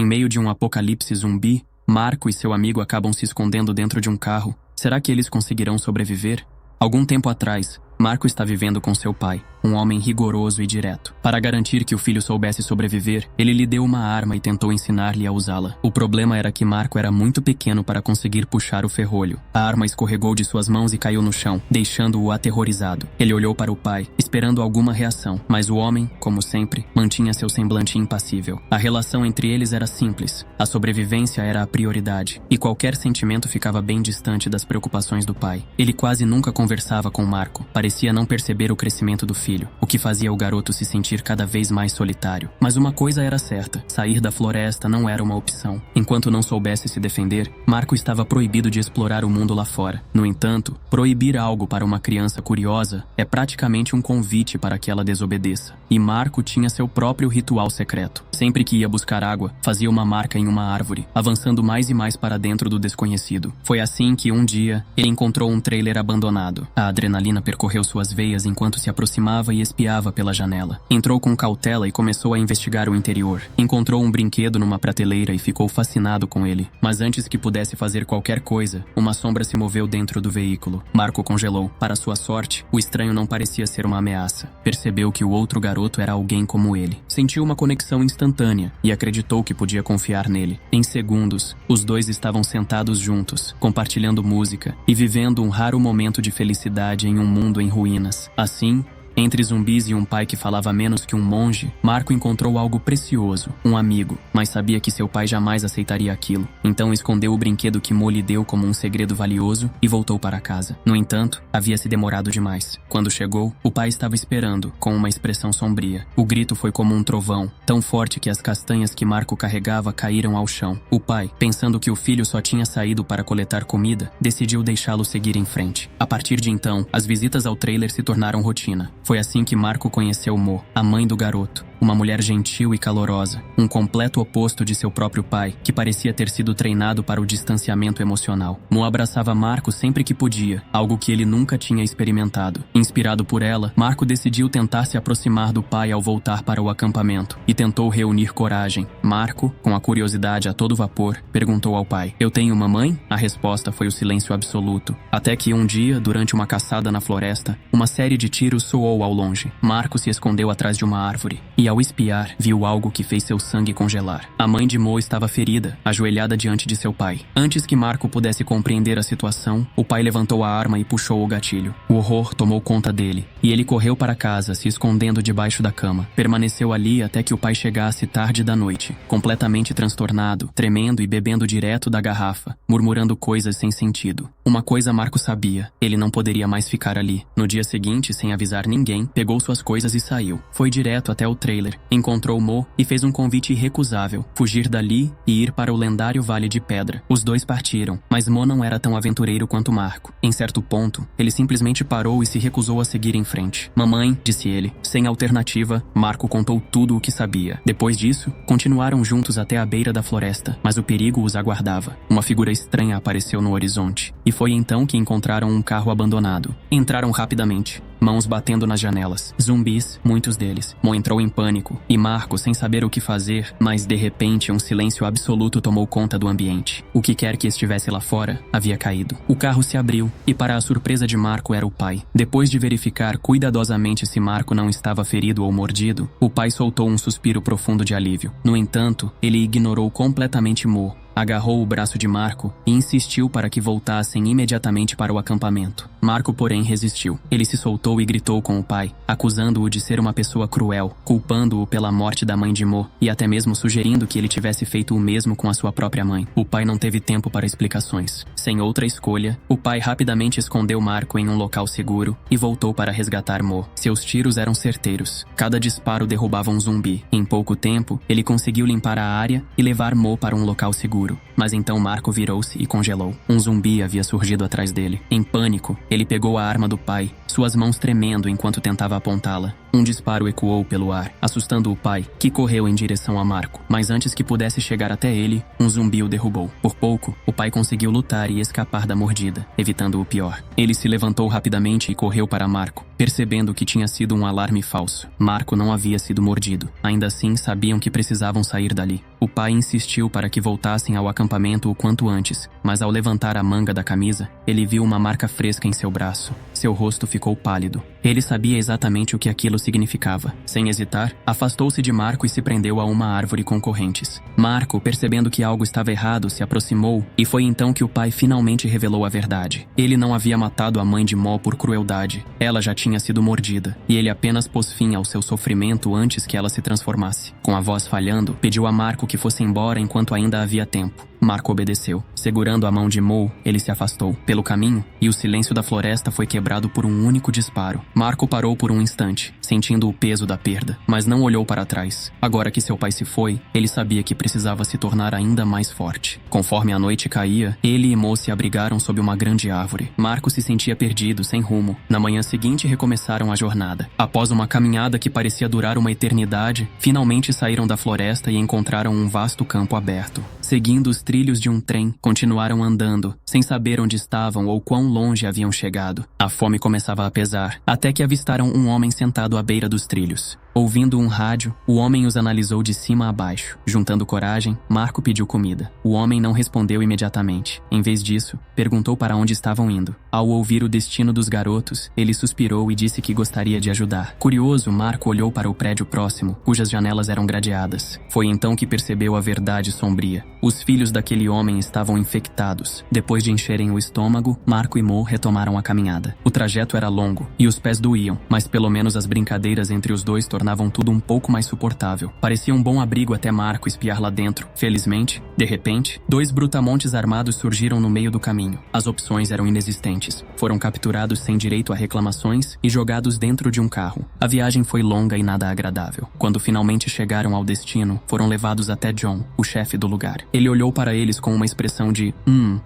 meio de um apocalipse zumbi, Marco e seu amigo acabam se escondendo dentro de um carro. Será que eles conseguirão sobreviver? Algum tempo atrás, Marco está vivendo com seu pai, um homem rigoroso e direto. Para garantir que o filho soubesse sobreviver, ele lhe deu uma arma e tentou ensinar-lhe a usá-la. O problema era que Marco era muito pequeno para conseguir puxar o ferrolho. A arma escorregou de suas mãos e caiu no chão, deixando-o aterrorizado. Ele olhou para o pai, esperando alguma reação, mas o homem, como sempre, mantinha seu semblante impassível. A relação entre eles era simples. A sobrevivência era a prioridade, e qualquer sentimento ficava bem distante das preocupações do pai. Ele quase nunca conversava com Marco. Parecia não perceber o crescimento do filho, o que fazia o garoto se sentir cada vez mais solitário. Mas uma coisa era certa, sair da floresta não era uma opção. Enquanto não soubesse se defender, Marco estava proibido de explorar o mundo lá fora. No entanto, proibir algo para uma criança curiosa é praticamente um convite para que ela desobedeça. E Marco tinha seu próprio ritual secreto. Sempre que ia buscar água, fazia uma marca em uma árvore, avançando mais e mais para dentro do desconhecido. Foi assim que, um dia, ele encontrou um trailer abandonado. A adrenalina percorreu suas veias enquanto se aproximava e espiava pela janela. Entrou com cautela e começou a investigar o interior. Encontrou um brinquedo numa prateleira e ficou fascinado com ele. Mas antes que pudesse fazer qualquer coisa, uma sombra se moveu dentro do veículo. Marco congelou. Para sua sorte, o estranho não parecia ser uma ameaça. Percebeu que o outro garoto era alguém como ele. Sentiu uma conexão instantânea e acreditou que podia confiar nele. Em segundos, os dois estavam sentados juntos, compartilhando música e vivendo um raro momento de felicidade em um mundo em ruínas. Assim, entre zumbis e um pai que falava menos que um monge, Marco encontrou algo precioso, um amigo, mas sabia que seu pai jamais aceitaria aquilo. Então escondeu o brinquedo que Mo lhe deu como um segredo valioso e voltou para casa. No entanto, havia se demorado demais. Quando chegou, o pai estava esperando, com uma expressão sombria. O grito foi como um trovão, tão forte que as castanhas que Marco carregava caíram ao chão. O pai, pensando que o filho só tinha saído para coletar comida, decidiu deixá-lo seguir em frente. A partir de então, as visitas ao trailer se tornaram rotina. Foi assim que Marco conheceu Mo, a mãe do garoto. Uma mulher gentil e calorosa, um completo oposto de seu próprio pai, que parecia ter sido treinado para o distanciamento emocional. Mo abraçava Marco sempre que podia, algo que ele nunca tinha experimentado. Inspirado por ela, Marco decidiu tentar se aproximar do pai ao voltar para o acampamento, e tentou reunir coragem. Marco, com a curiosidade a todo vapor, perguntou ao pai: "Eu tenho uma mãe?" A resposta foi o silêncio absoluto. Até que um dia, durante uma caçada na floresta, uma série de tiros soou ao longe. Marco se escondeu atrás de uma árvore, e ao espiar, viu algo que fez seu sangue congelar. A mãe de Mo estava ferida, ajoelhada diante de seu pai. Antes que Marco pudesse compreender a situação, o pai levantou a arma e puxou o gatilho. O horror tomou conta dele, e ele correu para casa, se escondendo debaixo da cama. Permaneceu ali até que o pai chegasse tarde da noite, completamente transtornado, tremendo e bebendo direto da garrafa, murmurando coisas sem sentido. Uma coisa Marco sabia: ele não poderia mais ficar ali. No dia seguinte, sem avisar ninguém, pegou suas coisas e saiu. Foi direto até o trailer, encontrou Mo e fez um convite irrecusável: fugir dali e ir para o lendário Vale de Pedra. Os dois partiram, mas Mo não era tão aventureiro quanto Marco. Em certo ponto, ele simplesmente parou e se recusou a seguir em frente. "Mamãe", disse ele. Sem alternativa, Marco contou tudo o que sabia. Depois disso, continuaram juntos até a beira da floresta, mas o perigo os aguardava. Uma figura estranha apareceu no horizonte, e foi então que encontraram um carro abandonado. Entraram rapidamente, mãos batendo nas janelas. Zumbis, muitos deles. Mo entrou em pânico, e Marco, sem saber o que fazer, mas de repente um silêncio absoluto tomou conta do ambiente. O que quer que estivesse lá fora, havia caído. O carro se abriu, e para a surpresa de Marco era o pai. Depois de verificar cuidadosamente se Marco não estava ferido ou mordido, o pai soltou um suspiro profundo de alívio. No entanto, ele ignorou completamente Mo. Agarrou o braço de Marco e insistiu para que voltassem imediatamente para o acampamento. Marco, porém, resistiu. Ele se soltou e gritou com o pai, acusando-o de ser uma pessoa cruel, culpando-o pela morte da mãe de Mo e até mesmo sugerindo que ele tivesse feito o mesmo com a sua própria mãe. O pai não teve tempo para explicações. Sem outra escolha, o pai rapidamente escondeu Marco em um local seguro e voltou para resgatar Mo. Seus tiros eram certeiros. Cada disparo derrubava um zumbi. Em pouco tempo, ele conseguiu limpar a área e levar Mo para um local seguro. Mas então Marco virou-se e congelou. Um zumbi havia surgido atrás dele. Em pânico, ele pegou a arma do pai, suas mãos tremendo enquanto tentava apontá-la. Um disparo ecoou pelo ar, assustando o pai, que correu em direção a Marco. Mas antes que pudesse chegar até ele, um zumbi o derrubou. Por pouco, o pai conseguiu lutar e escapar da mordida, evitando o pior. Ele se levantou rapidamente e correu para Marco, percebendo que tinha sido um alarme falso. Marco não havia sido mordido. Ainda assim, sabiam que precisavam sair dali. O pai insistiu para que voltassem ao acampamento o quanto antes, mas ao levantar a manga da camisa, ele viu uma marca fresca em seu braço. Seu rosto ficou pálido. Ele sabia exatamente o que aquilo significava. Sem hesitar, afastou-se de Marco e se prendeu a uma árvore com correntes. Marco, percebendo que algo estava errado, se aproximou e foi então que o pai finalmente revelou a verdade. Ele não havia matado a mãe de Mo por crueldade. Ela já tinha sido mordida, e ele apenas pôs fim ao seu sofrimento antes que ela se transformasse. Com a voz falhando, pediu a Marco que fosse embora enquanto ainda havia tempo. Marco obedeceu. Segurando a mão de Mo, ele se afastou. Pelo caminho, e o silêncio da floresta foi quebrado por um único disparo. Marco parou por um instante, sentindo o peso da perda, mas não olhou para trás. Agora que seu pai se foi, ele sabia que precisava se tornar ainda mais forte. Conforme a noite caía, ele e Mo se abrigaram sob uma grande árvore. Marco se sentia perdido, sem rumo. Na manhã seguinte, recomeçaram a jornada. Após uma caminhada que parecia durar uma eternidade, finalmente saíram da floresta e encontraram um vasto campo aberto. Seguindo os trilhos de um trem, continuaram andando, sem saber onde estavam ou quão longe haviam chegado. A fome começava a pesar, até que avistaram um homem sentado à beira dos trilhos. Ouvindo um rádio, o homem os analisou de cima a baixo. Juntando coragem, Marco pediu comida. O homem não respondeu imediatamente. Em vez disso, perguntou para onde estavam indo. Ao ouvir o destino dos garotos, ele suspirou e disse que gostaria de ajudar. Curioso, Marco olhou para o prédio próximo, cujas janelas eram gradeadas. Foi então que percebeu a verdade sombria. Os filhos daquele homem estavam infectados. Depois de encherem o estômago, Marco e Mo retomaram a caminhada. O trajeto era longo e os pés doíam, mas pelo menos as brincadeiras entre os dois tornavam tudo um pouco mais suportável. Parecia um bom abrigo até Marco espiar lá dentro. Felizmente, de repente, 2 brutamontes armados surgiram no meio do caminho. As opções eram inexistentes. Foram capturados sem direito a reclamações e jogados dentro de um carro. A viagem foi longa e nada agradável. Quando finalmente chegaram ao destino, foram levados até John, o chefe do lugar. Ele olhou para eles com uma expressão de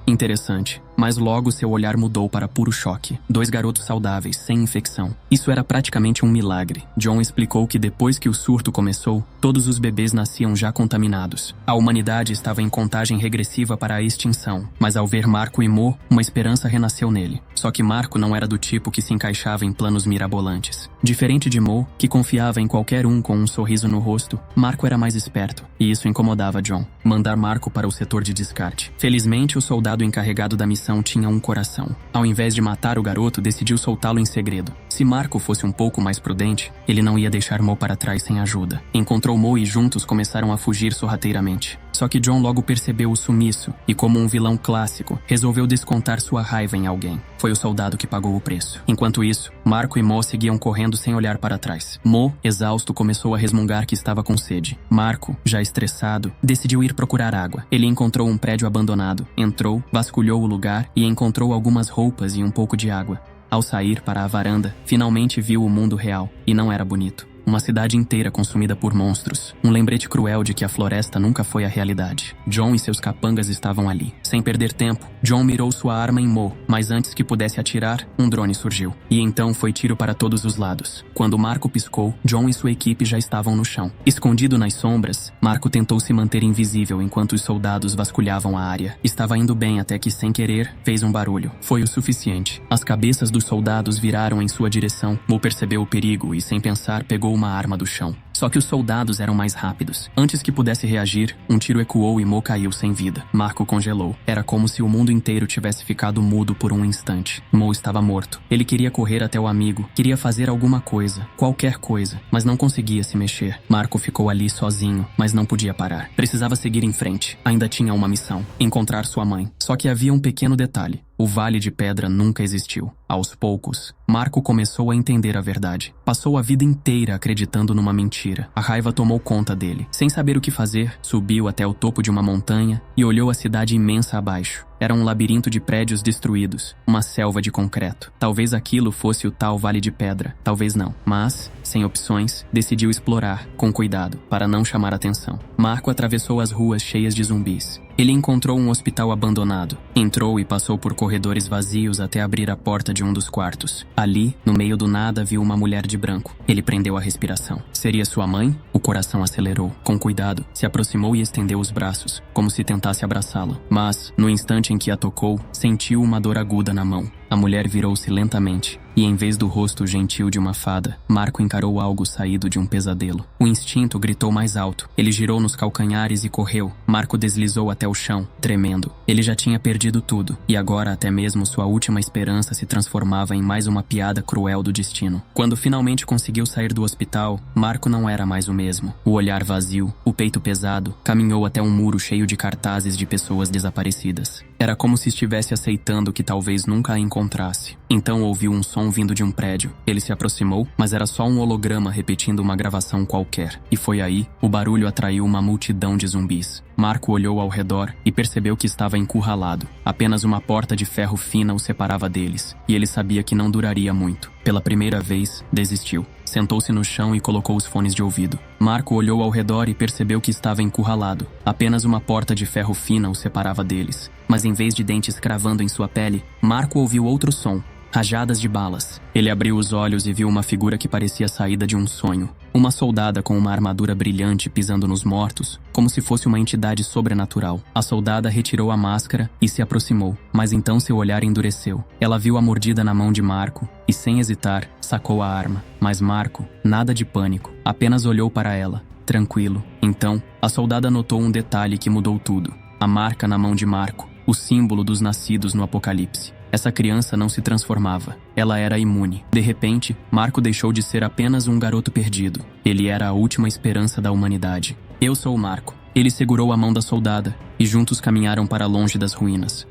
interessante. Mas logo seu olhar mudou para puro choque. 2 garotos saudáveis, sem infecção. Isso era praticamente um milagre. John explicou que depois que o surto começou, todos os bebês nasciam já contaminados. A humanidade estava em contagem regressiva para a extinção, mas ao ver Marco e Mo, uma esperança renasceu nele. Só que Marco não era do tipo que se encaixava em planos mirabolantes. Diferente de Mo, que confiava em qualquer um com um sorriso no rosto, Marco era mais esperto, e isso incomodava John. Mandar Marco para o setor de descarte. Felizmente, o soldado encarregado da missão tinha um coração. Ao invés de matar o garoto, decidiu soltá-lo em segredo. Se Marco fosse um pouco mais prudente, ele não ia deixar Mo para trás sem ajuda. Encontrou Mo e juntos começaram a fugir sorrateiramente. Só que John logo percebeu o sumiço e, como um vilão clássico, resolveu descontar sua raiva em alguém. Foi o soldado que pagou o preço. Enquanto isso, Marco e Mo seguiam correndo sem olhar para trás. Mo, exausto, começou a resmungar que estava com sede. Marco, já estressado, decidiu ir procurar água. Ele encontrou um prédio abandonado, entrou, vasculhou o lugar e encontrou algumas roupas e um pouco de água. Ao sair para a varanda, finalmente viu o mundo real, e não era bonito. Uma cidade inteira consumida por monstros. Um lembrete cruel de que a floresta nunca foi a realidade. John e seus capangas estavam ali. Sem perder tempo, John mirou sua arma em Mo, mas antes que pudesse atirar, um drone surgiu. E então foi tiro para todos os lados. Quando Marco piscou, John e sua equipe já estavam no chão. Escondido nas sombras, Marco tentou se manter invisível enquanto os soldados vasculhavam a área. Estava indo bem até que, sem querer, fez um barulho. Foi o suficiente. As cabeças dos soldados viraram em sua direção. Mo percebeu o perigo e, sem pensar, pegou uma arma do chão. Só que os soldados eram mais rápidos. Antes que pudesse reagir, um tiro ecoou e Mo caiu sem vida. Marco congelou. Era como se o mundo inteiro tivesse ficado mudo por um instante. Mo estava morto. Ele queria correr até o amigo, queria fazer alguma coisa, qualquer coisa, mas não conseguia se mexer. Marco ficou ali sozinho, mas não podia parar. Precisava seguir em frente. Ainda tinha uma missão: encontrar sua mãe. Só que havia um pequeno detalhe. O Vale de Pedra nunca existiu. Aos poucos, Marco começou a entender a verdade. Passou a vida inteira acreditando numa mentira. A raiva tomou conta dele. Sem saber o que fazer, subiu até o topo de uma montanha e olhou a cidade imensa abaixo. Era um labirinto de prédios destruídos, uma selva de concreto. Talvez aquilo fosse o tal Vale de Pedra, talvez não. Mas, sem opções, decidiu explorar, com cuidado, para não chamar atenção. Marco atravessou as ruas cheias de zumbis. Ele encontrou um hospital abandonado. Entrou e passou por corredores vazios até abrir a porta de de um dos quartos. Ali, no meio do nada, viu uma mulher de branco. Ele prendeu a respiração. Seria sua mãe? O coração acelerou. Com cuidado, se aproximou e estendeu os braços, como se tentasse abraçá-la. Mas, no instante em que a tocou, sentiu uma dor aguda na mão. A mulher virou-se lentamente, e em vez do rosto gentil de uma fada, Marco encarou algo saído de um pesadelo. O instinto gritou mais alto. Ele girou nos calcanhares e correu. Marco deslizou até o chão, tremendo. Ele já tinha perdido tudo, e agora até mesmo sua última esperança se transformava em mais uma piada cruel do destino. Quando finalmente conseguiu sair do hospital, Marco não era mais o mesmo. O olhar vazio, o peito pesado, caminhou até um muro cheio de cartazes de pessoas desaparecidas. Era como se estivesse aceitando que talvez nunca a encontrasse. Então ouviu um som vindo de um prédio. Ele se aproximou, mas era só um holograma repetindo uma gravação qualquer. E foi aí, o barulho atraiu uma multidão de zumbis. Marco olhou ao redor e percebeu que estava encurralado. Apenas uma porta de ferro fina o separava deles, e ele sabia que não duraria muito. Pela primeira vez, desistiu. Sentou-se no chão e colocou os fones de ouvido. Marco olhou ao redor e percebeu que estava encurralado. Apenas uma porta de ferro fina o separava deles. Mas em vez de dentes cravando em sua pele, Marco ouviu outro som. Rajadas de balas. Ele abriu os olhos e viu uma figura que parecia saída de um sonho. Uma soldada com uma armadura brilhante pisando nos mortos, como se fosse uma entidade sobrenatural. A soldada retirou a máscara e se aproximou, mas então seu olhar endureceu. Ela viu a mordida na mão de Marco e, sem hesitar, sacou a arma. Mas Marco, nada de pânico, apenas olhou para ela, tranquilo. Então, a soldada notou um detalhe que mudou tudo. A marca na mão de Marco, o símbolo dos nascidos no Apocalipse. Essa criança não se transformava. Ela era imune. De repente, Marco deixou de ser apenas um garoto perdido. Ele era a última esperança da humanidade. Eu sou o Marco. Ele segurou a mão da soldada e juntos caminharam para longe das ruínas.